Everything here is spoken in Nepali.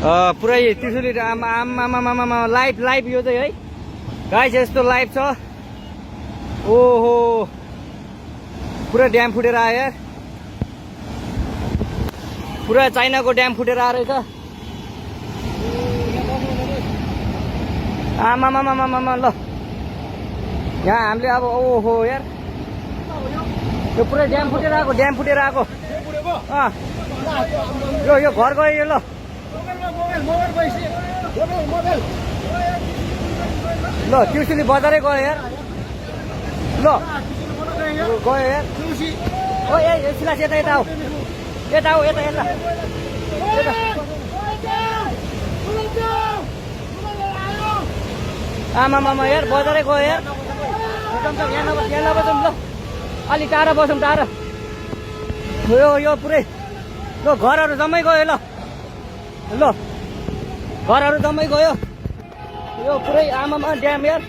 पुरै त्रिशुली आमा लाइभ लाइभ यो चाहिँ है गाइस यस्तो लाइभ छ ओहो पुरा ड्याम फुटेर आयो यार पुरा चाइनाको ड्याम फुटेर आएर छ आमा ल यहाँ हामीले अब ओहो यार यो पुरै ड्याम फुटेर आएको यो घर गयो यो ल ल त्रिशुली बजारै गयो यार ल गयो यार ओ ए सिलास यता आऊ यता आमा यार बजारै गयो यार यहाँ नबसौँ ल अलि टाढा बसौँ टाढा यो पुरै ल घरहरू जम्मै गयो ल घरहरू जम्मै गयो यो पुरै आमामा ड्याम यार